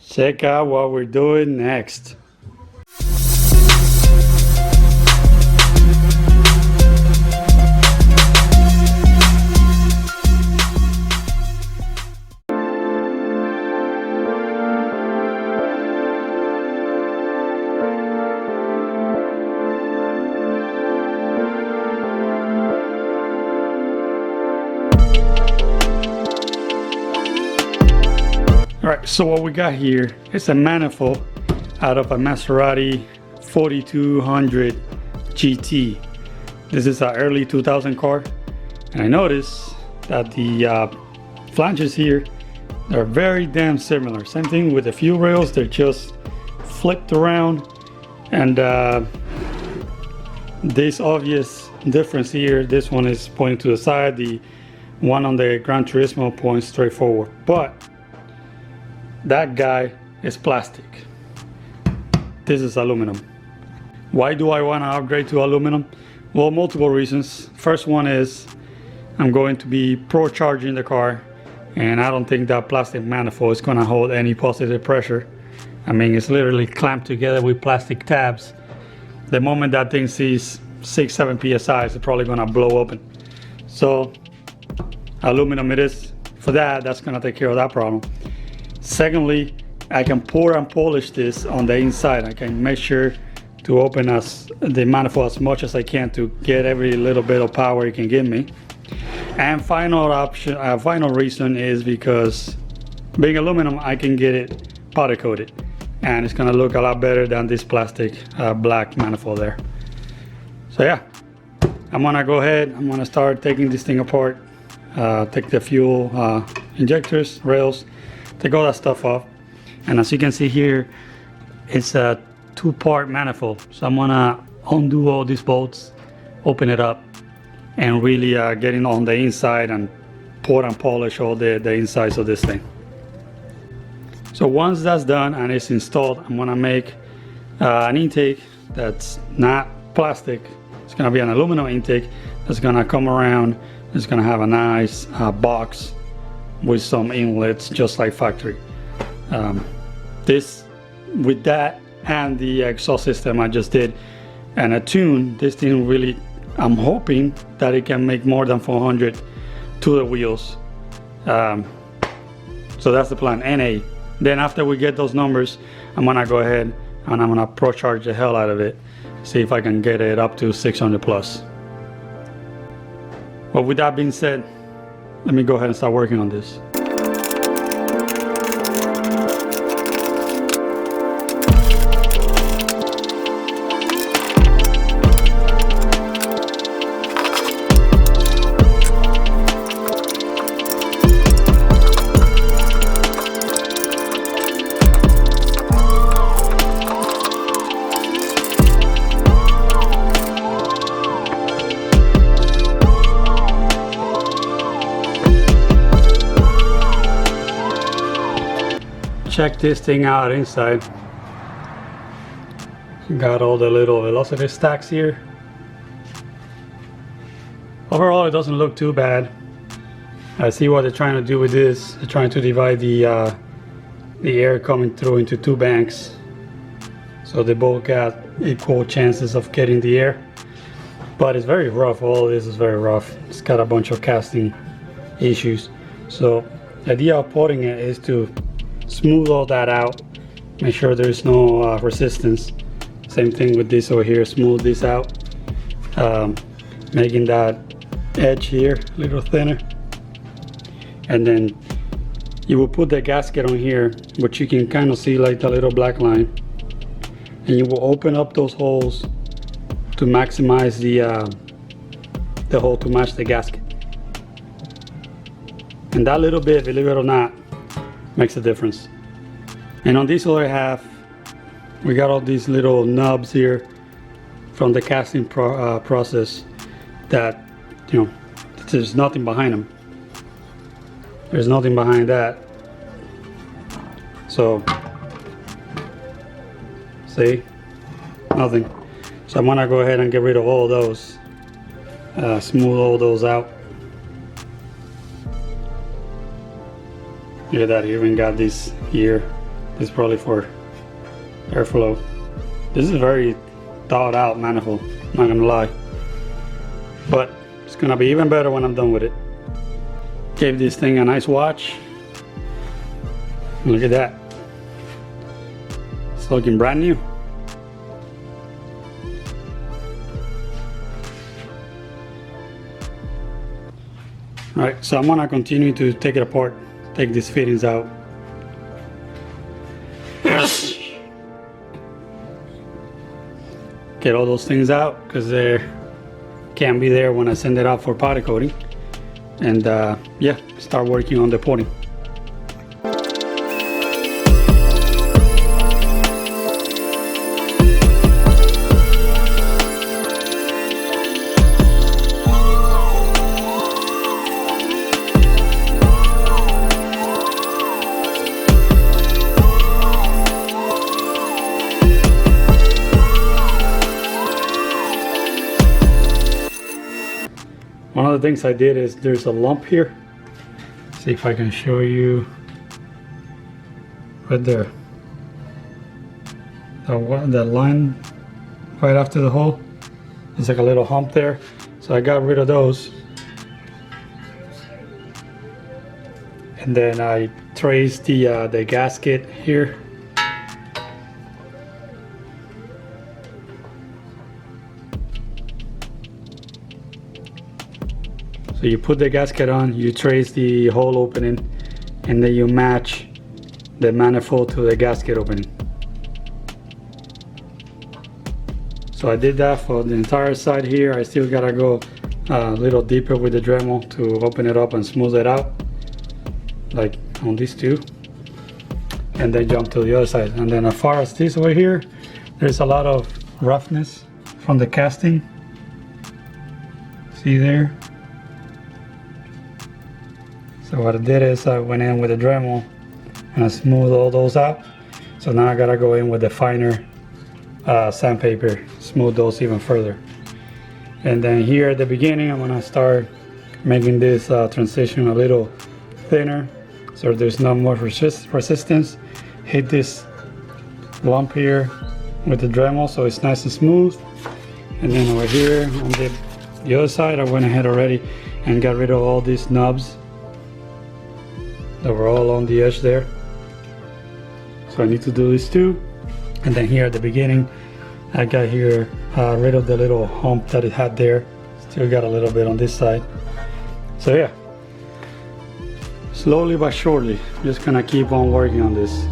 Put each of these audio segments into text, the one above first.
Check out what we're doing next. Alright, so what we got here is a manifold out of a Maserati 4200 GT. This is an early 2000 car, and I noticed that the flanges here are very damn similar. Same thing with the fuel rails, they're just flipped around, and this obvious difference here, this one is pointing to the side, the one on the Granturismo points straight forward, but that guy is plastic. This is aluminum. Why do I want to upgrade to aluminum? Well, multiple reasons. First one is I'm going to be pro charging the car, and I don't think that plastic manifold is going to hold any positive pressure. I mean, it's literally clamped together with plastic tabs. The moment that thing sees 6-7 psi, it's probably going to blow open. So aluminum it is. For that's going to take care of that problem. Secondly, I can pour and polish this on the inside. I can make sure to open the manifold as much as I can to get every little bit of power it can give me. And final reason is because being aluminum, I can get it powder coated, and it's gonna look a lot better than this plastic black manifold there. So yeah, I'm gonna go ahead, I'm gonna start taking this thing apart, take the fuel injectors, rails, take all that stuff off. And as you can see here, it's a two-part manifold. So I'm gonna undo all these bolts, open it up, and really get in on the inside and pour and polish all the insides of this thing. So once that's done and it's installed, I'm gonna make an intake that's not plastic. It's gonna be an aluminum intake that's gonna come around. It's gonna have a nice box with some inlets just like factory. This with that and the exhaust system I just did and a tune, this thing really, I'm hoping that it can make more than 400 to the wheels. So that's the plan. NA. Then after we get those numbers, I'm gonna go ahead and I'm gonna pro charge the hell out of it, see if I can get it up to 600 plus. But with that being said, let me go ahead and start working on this. Check this thing out inside. Got all the little velocity stacks here. Overall, it doesn't look too bad. I see what they're trying to do with this. They're trying to divide the air coming through into two banks, so they both got equal chances of getting the air. But it's very rough. All this is very rough. It's got a bunch of casting issues. So the idea of putting it is to smooth all that out, make sure there's no resistance. Same thing with this over here, smooth this out, making that edge here a little thinner. And then you will put the gasket on here, which you can kind of see like the little black line, and you will open up those holes to maximize the hole to match the gasket. And that little bit, believe it or not, makes a difference. And on this other half, we got all these little nubs here from the casting process that, you know, there's nothing behind them. There's nothing behind that. So, see, nothing. So I'm gonna go ahead and get rid of all those, smooth all those out. Look at that, even got this here This is probably for airflow. This is very thought out manifold, not gonna lie. But it's gonna be even better when I'm done with it. Gave this thing a nice watch. Look at that. It's looking brand new. Alright, so I'm gonna continue to take it apart, take these fittings out. Get all those things out because they can't be there when I send it out for powder coating. And yeah, start working on the porting. One of the things I did is there's a lump here. See if I can show you right there. That line right after the hole. There's like a little hump there. So I got rid of those. And then I traced the gasket here. So you put the gasket on, you trace the hole opening, and then you match the manifold to the gasket opening. So I did that for the entire side here. I still gotta go a little deeper with the Dremel to open it up and smooth it out, like on these two, and then jump to the other side. And then as far as this over here, there's a lot of roughness from the casting. See there? So what I did is I went in with the Dremel and I smoothed all those out. So now I gotta go in with the finer sandpaper, smooth those even further. And then here at the beginning, I'm gonna start making this transition a little thinner so there's no more resistance. Hit this lump here with the Dremel so it's nice and smooth. And then over here on the other side, I went ahead already and got rid of all these knobs that were all on the edge there. So I need to do this too. And then here at the beginning, I got here rid of the little hump that it had there. Still got a little bit on this side. So yeah, slowly but surely, just gonna keep on working on this.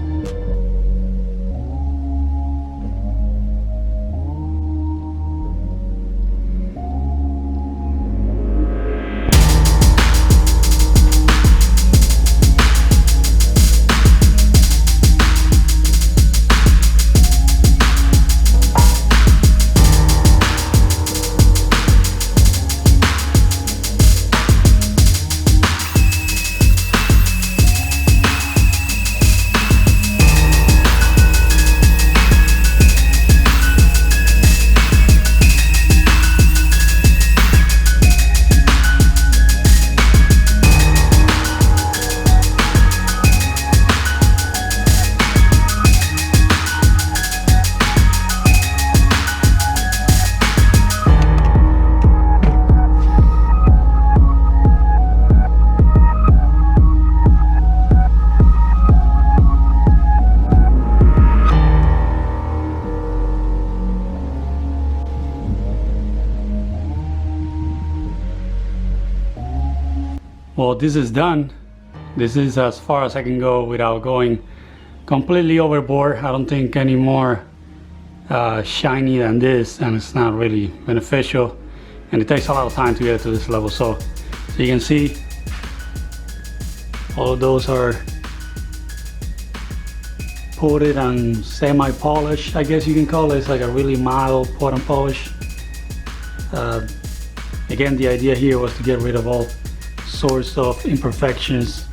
Well, this is done. This is as far as I can go without going completely overboard. I don't think any more shiny than this, and it's not really beneficial, and it takes a lot of time to get to this level. So you can see all of those are coated and semi-polished, I guess you can call it. It's like a really mild pot and polish. Again, the idea here was to get rid of all sorts of imperfections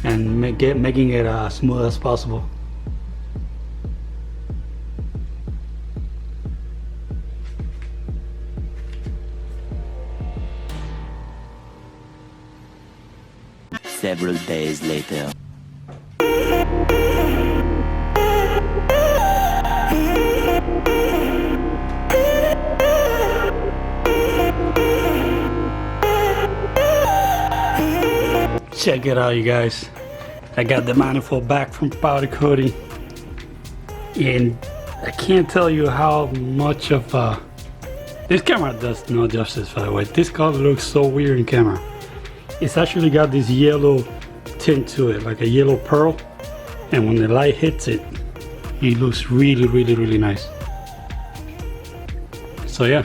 and making it as smooth as possible. Several days later. Check it out, you guys. I got the manifold back from powder coating, and I can't tell you how much of this camera does no justice, by the way. This color looks so weird in camera. It's actually got this yellow tint to it, like a yellow pearl, and when the light hits it, it looks really nice. So yeah,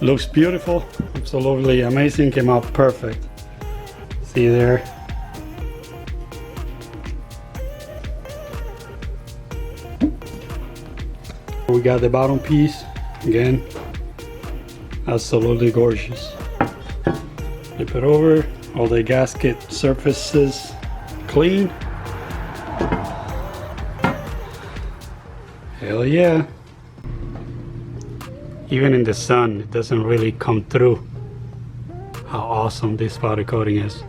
looks beautiful, absolutely amazing, came out perfect. See there? We got the bottom piece, again, absolutely gorgeous. Flip it over, all the gasket surfaces clean. Hell yeah. Even in the sun, it doesn't really come through how awesome this powder coating is.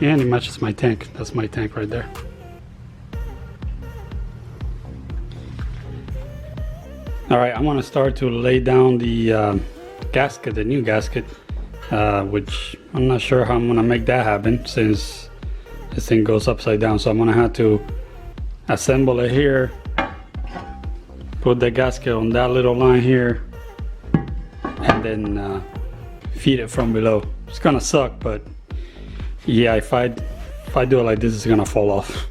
And it matches my tank. That's my tank right there. Alright, I'm gonna start to lay down the gasket, the new gasket, which I'm not sure how I'm gonna make that happen since this thing goes upside down. So I'm gonna have to assemble it here, put the gasket on that little line here, and then feed it from below. It's gonna suck, but yeah, if I do it like this, it's gonna fall off.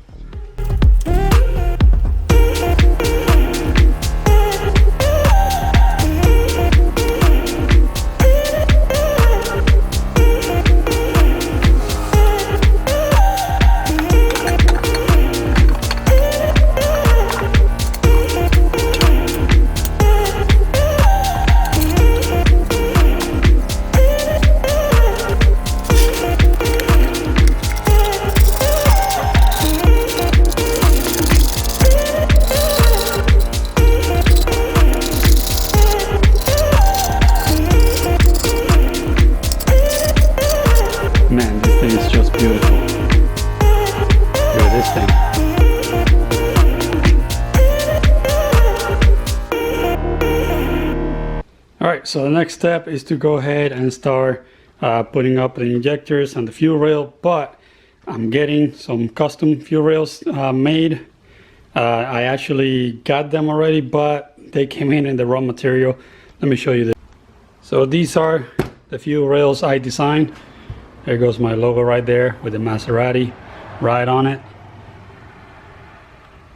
Man, this thing is just beautiful. Look at this thing. Alright, so the next step is to go ahead and start putting up the injectors and the fuel rail, but I'm getting some custom fuel rails made. I actually got them already, but they came in the raw material. Let me show you this. So these are the fuel rails I designed. There goes my logo right there with the Maserati right on it.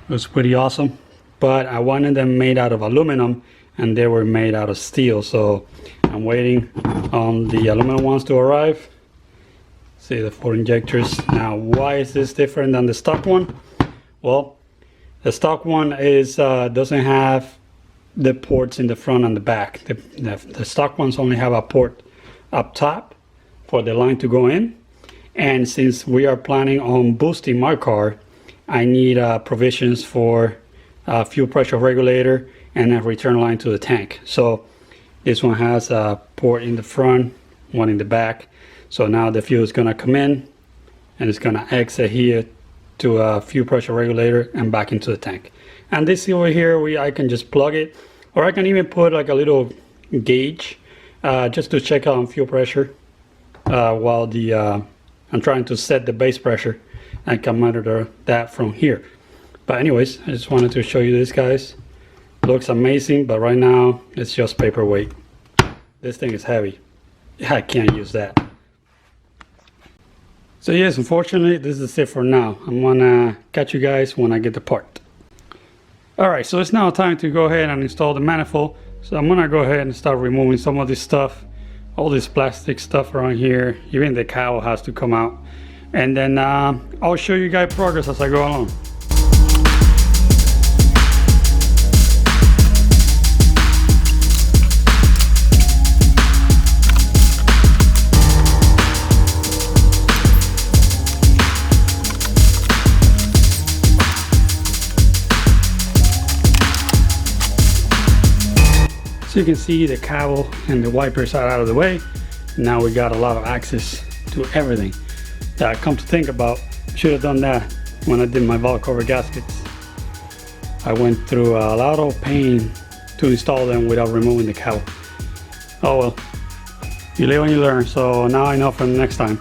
Looks pretty awesome, but I wanted them made out of aluminum and they were made out of steel, so I'm waiting on the aluminum ones to arrive. See the 4 injectors. Now, why is this different than the stock one? Well, the stock one is doesn't have the ports in the front and the back. The stock ones only have a port up top for the line to go in, and since we are planning on boosting my car, I need provisions for fuel pressure regulator and a return line to the tank. So this one has a port in the front, one in the back. So now the fuel is gonna come in and it's gonna exit here to a fuel pressure regulator and back into the tank. And this over here, I can just plug it, or I can even put like a little gauge just to check on fuel pressure while I'm trying to set the base pressure, and can monitor that from here. But anyways, I just wanted to show you this, guys. Looks amazing, but right now it's just paperweight. This thing is heavy. I can't use that. So yes, unfortunately, this is it for now. I'm gonna catch you guys when I get the part. Alright, so it's now time to go ahead and install the manifold. So I'm gonna go ahead and start removing some of this stuff. All this plastic stuff around here. Even the cowl has to come out. And then I'll show you guys progress as I go along. So you can see the cowl and the wipers are out of the way. Now we got a lot of access to everything. Come to think about, I should have done that when I did my valve cover gaskets. I went through a lot of pain to install them without removing the cowl. Oh well, You live and you learn. So now I know for the next time.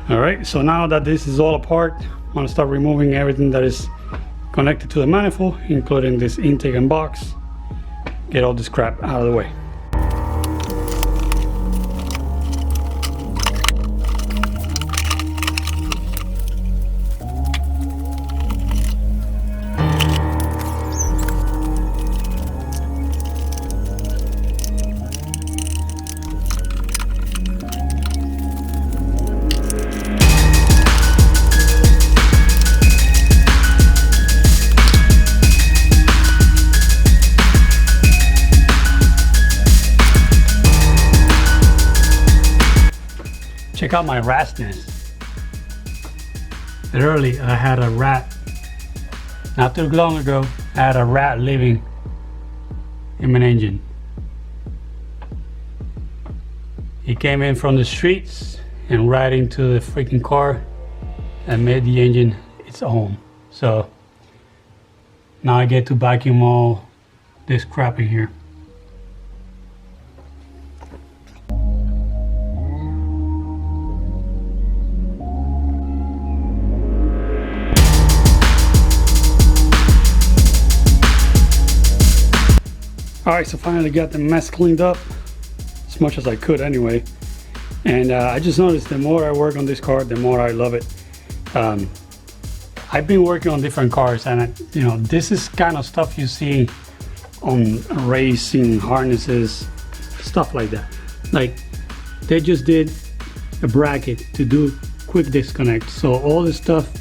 All right, so now that this is all apart, I'm gonna start removing everything that is connected to the manifold, including this intake and box. Get all this crap out of the way. Check out my rat's nest. Literally, I had a rat. Not too long ago, I had a rat living in my engine. He came in from the streets and right into the freaking car and made the engine its own. So now I get to vacuum all this crap in here. Alright, so finally got the mess cleaned up, as much as I could anyway. And I just noticed the more I work on this car, the more I love it. I've been working on different cars, and you know, this is kind of stuff you see on racing harnesses, stuff like that. Like, they just did a bracket to do quick disconnect. So all the stuff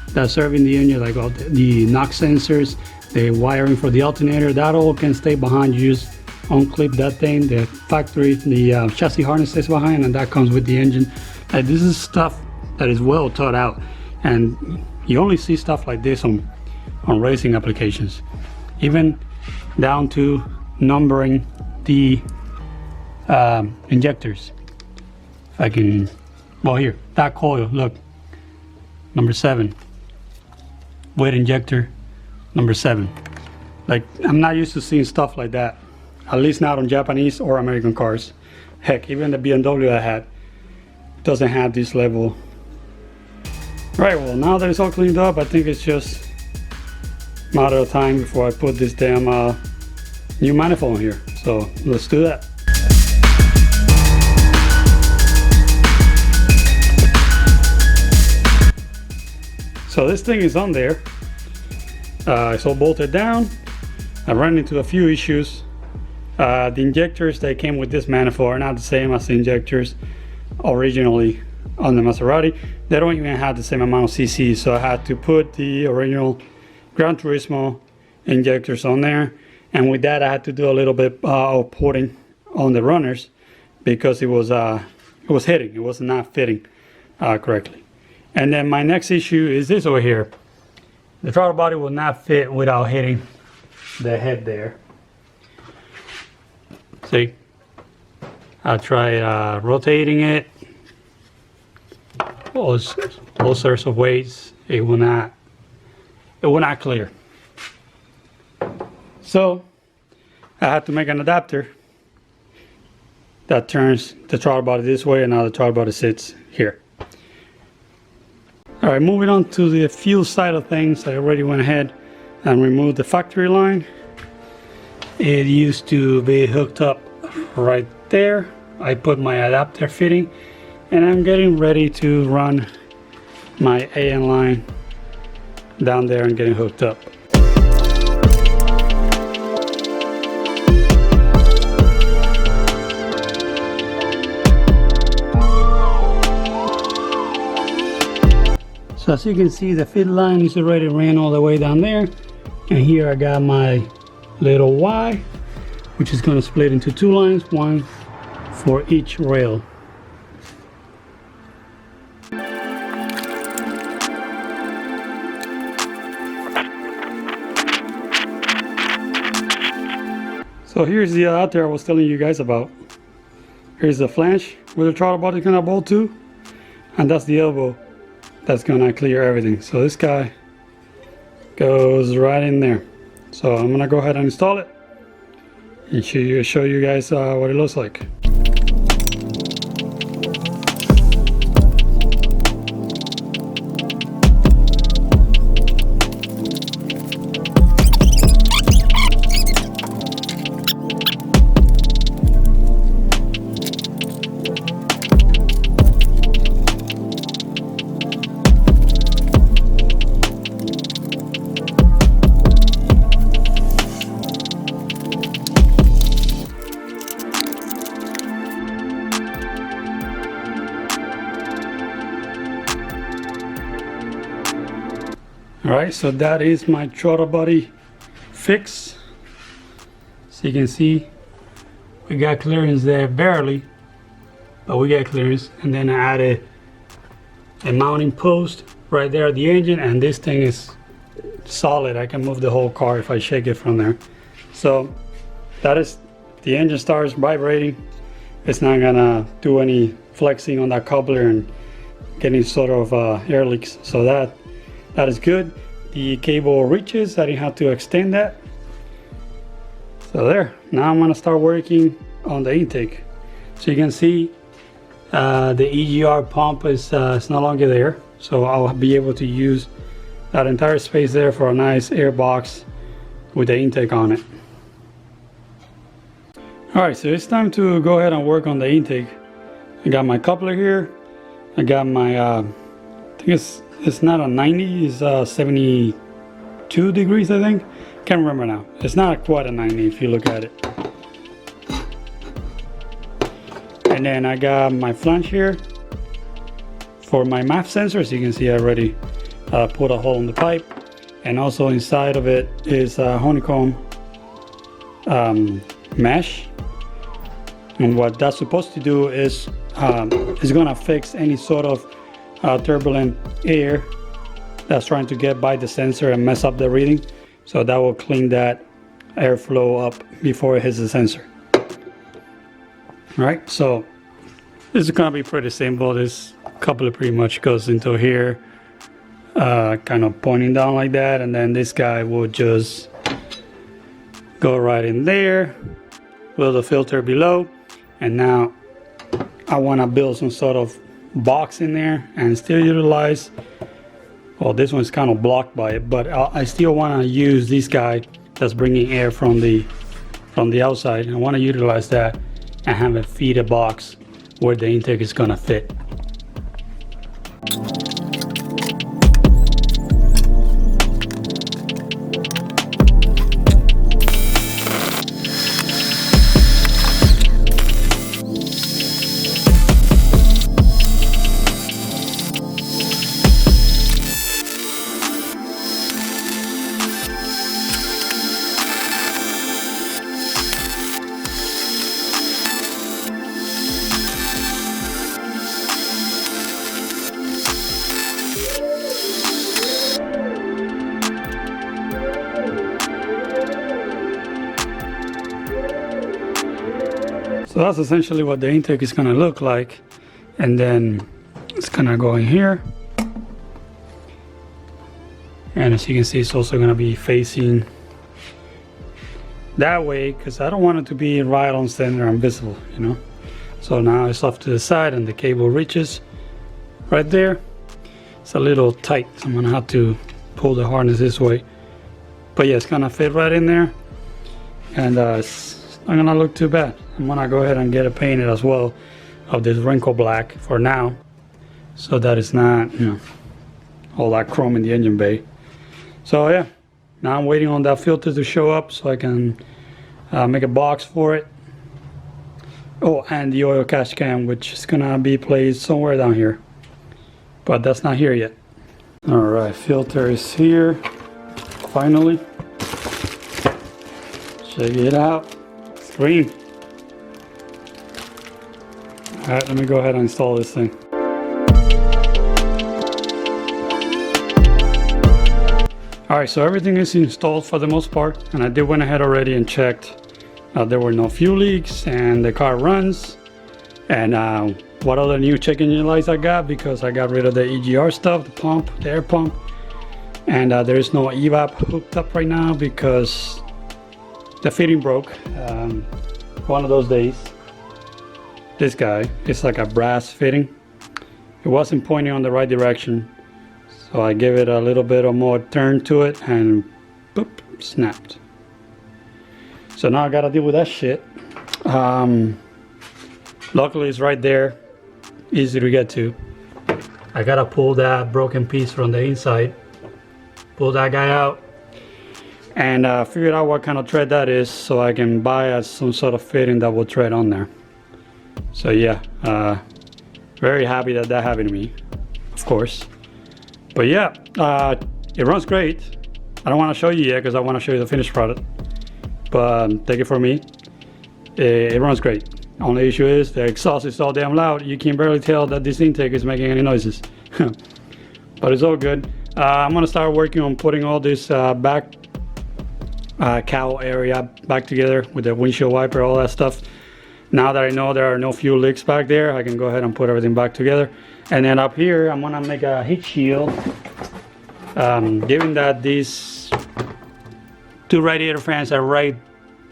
that's serving the engine, like all the knock sensors, the wiring for the alternator, that all can stay behind. You just unclip that thing, the factory, the chassis harness stays behind, and that comes with the engine. This is stuff that is well thought out, and you only see stuff like this on racing applications, even down to numbering the injectors. If I can, well, here, that coil, look, number 7, weight injector number 7. Like, I'm not used to seeing stuff like that, at least not on Japanese or American cars. Heck, even the BMW I had doesn't have this level. Right, well, now that it's all cleaned up, I think it's just a matter of time before I put this damn new manifold in here. So let's do that. So this thing is on there. It's all bolted down. I ran into a few issues. The injectors that came with this manifold are not the same as the injectors originally on the Maserati. They don't even have the same amount of cc, so I had to put the original Granturismo injectors on there, and with that I had to do a little bit of porting on the runners because it was hitting, it was not fitting correctly. And then my next issue is this over here. The throttle body will not fit without hitting the head there. See, I tried rotating it, all sorts of ways. It will not clear. So I had to make an adapter that turns the throttle body this way, and now the throttle body sits here. All right, moving on to the fuel side of things, I already went ahead and removed the factory line. It used to be hooked up right there. I put my adapter fitting, and I'm getting ready to run my AN line down there and getting hooked up. So as you can see, the feed line is already ran all the way down there, and here I got my little Y, which is going to split into 2 lines, one for each rail. So here's the adapter I was telling you guys about. Here's the flange where the throttle body is going to bolt to, and that's the elbow that's gonna clear everything. So this guy goes right in there. So I'm gonna go ahead and install it and show you guys what it looks like. All right, so that is my throttle body fix. So you can see we got clearance there, barely, but we got clearance. And then I added a mounting post right there at the engine, and this thing is solid. I can move the whole car if I shake it from there. So that is, the engine starts vibrating. It's not gonna do any flexing on that coupler and getting sort of air leaks. So that is good. The cable reaches, I didn't have to extend that. So there, now I'm gonna start working on the intake. So you can see the EGR pump is no longer there. So I'll be able to use that entire space there for a nice air box with the intake on it. All right, so it's time to go ahead and work on the intake. I got my coupler here. I got my, I think it's not a 90, it's 72 degrees, I think. Can't remember now. It's not quite a 90 if you look at it. And then I got my flange here for my MAF sensor. So you can see I already put a hole in the pipe. And also inside of it is a honeycomb mesh. And what that's supposed to do is it's gonna fix any sort of turbulent air that's trying to get by the sensor and mess up the reading. So that will clean that airflow up before it hits the sensor. All right, so this is gonna be pretty simple. This coupler pretty much goes into here, kind of pointing down like that, and then this guy will just go right in there with the filter below. And now I want to build some sort of box in there and still utilize, well, this one's kind of blocked by it, but I still want to use this guy that's bringing air from the outside. I want to utilize that and have it feed a box where the intake is going to fit. So that's essentially what the intake is going to look like, and then it's going to go in here, and as you can see it's also going to be facing that way because I don't want it to be right on center and visible, you know. So now it's off to the side and the cable reaches right there. It's a little tight, so I'm going to have to pull the harness this way, but yeah, it's going to fit right in there, and it's not going to look too bad. I'm gonna go ahead and get it painted as well of this wrinkle black for now, so that it's not, you know, all that chrome in the engine bay. So yeah, now I'm waiting on that filter to show up so I can make a box for it. Oh, and the oil catch can, which is gonna be placed somewhere down here, but that's not here yet. All right, filter is here finally. Check it out. It's green. Alright, let me go ahead and install this thing. Alright, so everything is installed for the most part, and I did went ahead already and checked there were no fuel leaks and the car runs. And what other new check engine lights I got, because I got rid of the EGR stuff, the pump, the air pump, and there is no evap hooked up right now because the fitting broke one of those days. This guy, it's like a brass fitting. It wasn't pointing on the right direction, so I gave it a little bit of more turn to it and boop, snapped. So now I gotta deal with that shit. Luckily it's right there, easy to get to. I gotta pull that broken piece from the inside, pull that guy out, and figure out what kind of thread that is so I can buy some sort of fitting that will thread on there. So yeah, very happy that happened to me, of course. But yeah, it runs great. I don't want to show you yet because I want to show you the finished product, but take it from me, it runs great. Only issue is the exhaust is so damn loud you can barely tell that this intake is making any noises. But it's all good. I'm gonna start working on putting all this back cowl area back together with the windshield wiper, all that stuff. Now that I know there are no fuel leaks back there, I can go ahead and put everything back together. And then up here, I'm gonna make a heat shield. Given that these two radiator fans are right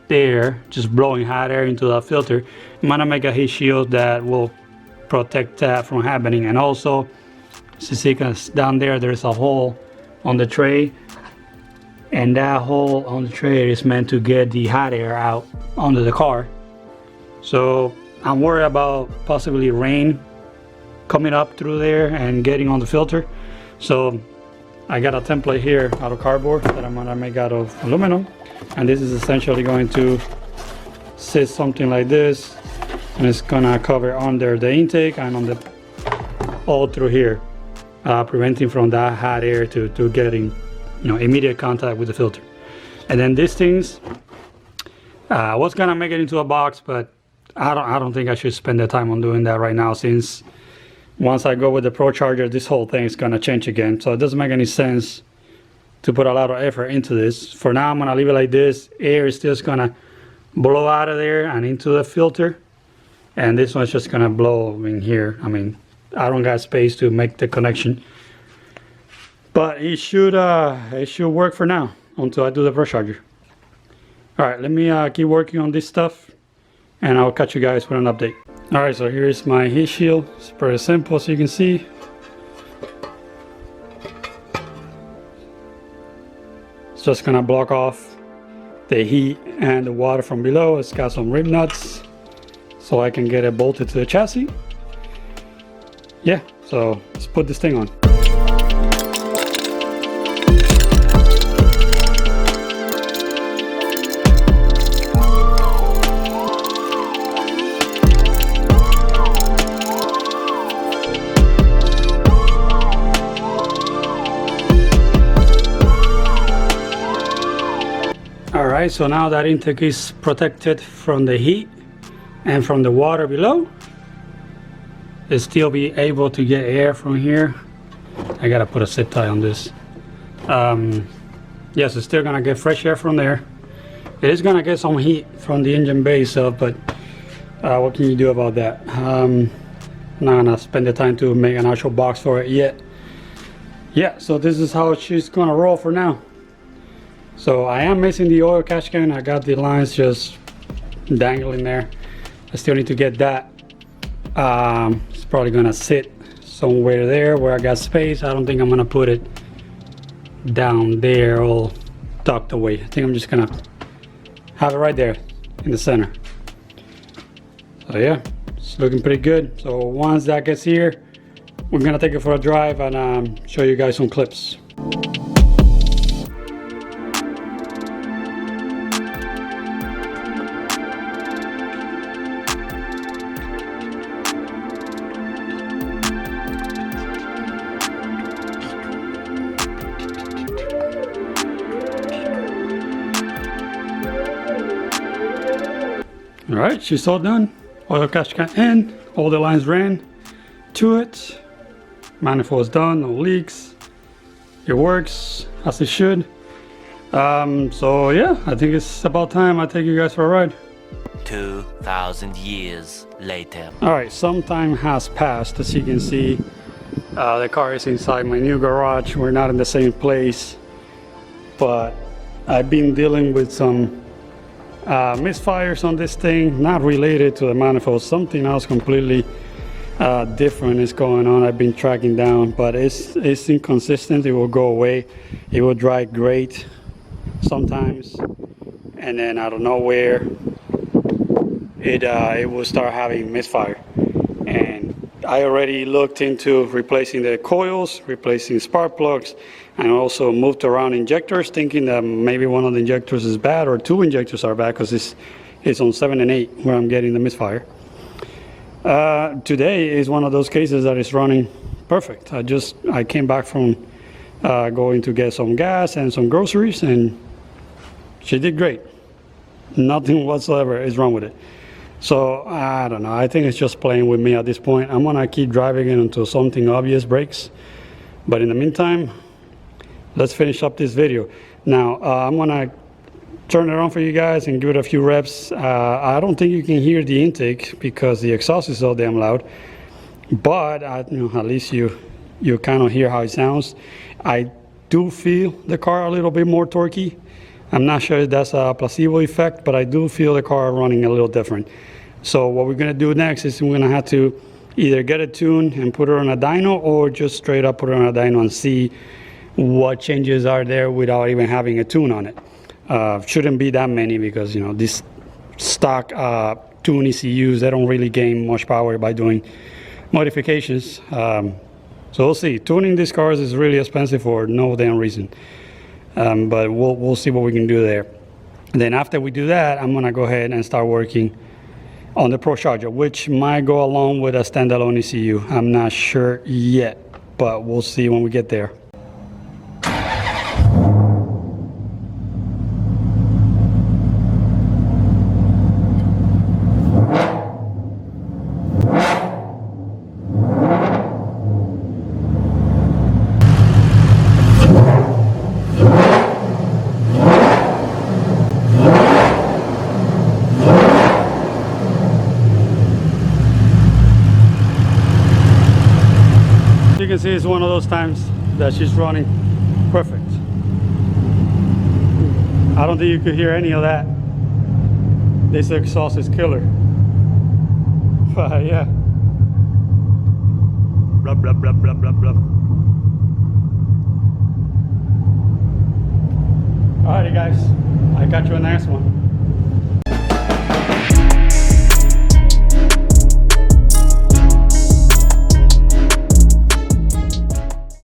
there, just blowing hot air into the filter, I'm gonna make a heat shield that will protect that from happening. And also, as you see, down there's a hole on the tray, and that hole on the tray is meant to get the hot air out under the car. So I'm worried about possibly rain coming up through there and getting on the filter. So I got a template here out of cardboard that I'm gonna make out of aluminum, and this is essentially going to sit something like this, and it's gonna cover under the intake and on the all through here, preventing from that hot air to getting, immediate contact with the filter. And then these things, I was gonna make it into a box, but I don't think I should spend the time on doing that right now, since once I go with the Pro Charger, this whole thing is gonna change again. So it doesn't make any sense to put a lot of effort into this. For now, I'm gonna leave it like this. Air is just gonna blow out of there and into the filter, and this one's just gonna blow in here. I mean, I don't got space to make the connection, but it should work for now until I do the Pro Charger. All right, let me keep working on this stuff, and I'll catch you guys with an update. All right, so here's my heat shield. It's pretty simple, as you can see. It's just gonna block off the heat and the water from below. It's got some rib nuts, so I can get it bolted to the chassis. Yeah, so let's put this thing on. Alright, so now that intake is protected from the heat and from the water below, it'll still be able to get air from here. I gotta put a zip tie on this. Yes, it's still gonna get fresh air from there. It is gonna get some heat from the engine bay itself, but what can you do about that? I'm not gonna spend the time to make an actual box for it yet. Yeah, so this is how she's gonna roll for now. So I am missing the oil catch can. I got the lines just dangling there. I still need to get that. It's probably gonna sit somewhere there where I got space. I don't think I'm gonna put it down there all tucked away. I think I'm just gonna have it right there in the center. So yeah, it's looking pretty good. So once that gets here, we're gonna take it for a drive and show you guys some clips. Alright, she's all done. Oil catch can in, all the lines ran to it. Manifold is done, no leaks. It works as it should. So yeah, I think it's about time I take you guys for a ride. 2,000 years later. Alright, some time has passed. As you can see, the car is inside my new garage. We're not in the same place, but I've been dealing with some misfires on this thing, not related to the manifold. Something else completely different is going on. I've been tracking down, but it's inconsistent. It will go away. It will dry great sometimes, and then out of nowhere it will start having misfire. And I already looked into replacing the coils, replacing spark plugs, and also moved around injectors, thinking that maybe one of the injectors is bad or two injectors are bad, because it's on 7 and 8 where I'm getting the misfire. Today is one of those cases that is running perfect. I came back from going to get some gas and some groceries, and she did great. Nothing whatsoever is wrong with it. So I don't know, I think it's just playing with me at this point. I'm gonna keep driving it until something obvious breaks, but in the meantime, let's finish up this video. Now I'm gonna turn it on for you guys and give it a few reps. I don't think you can hear the intake because the exhaust is so damn loud, but you know, at least you kind of hear how it sounds. I do feel the car a little bit more torquey. I'm not sure if that's a placebo effect, but I do feel the car running a little different. So what we're gonna do next is we're gonna have to either get it tuned and put it on a dyno, or just straight up put it on a dyno and see what changes are there without even having a tune on it. Shouldn't be that many, because you know, these stock tune ECUs, they don't really gain much power by doing modifications. So we'll see. Tuning these cars is really expensive for no damn reason. But we'll see what we can do there. And then after we do that, I'm gonna go ahead and start working on the Pro Charger, which might go along with a standalone ECU. I'm not sure yet, but we'll see when we get there. You can see it's one of those times that she's running perfect. I don't think you could hear any of that. This exhaust is killer. But yeah. Blah, blah, blah, blah, blah, blah. Alrighty guys, I got you a nice one.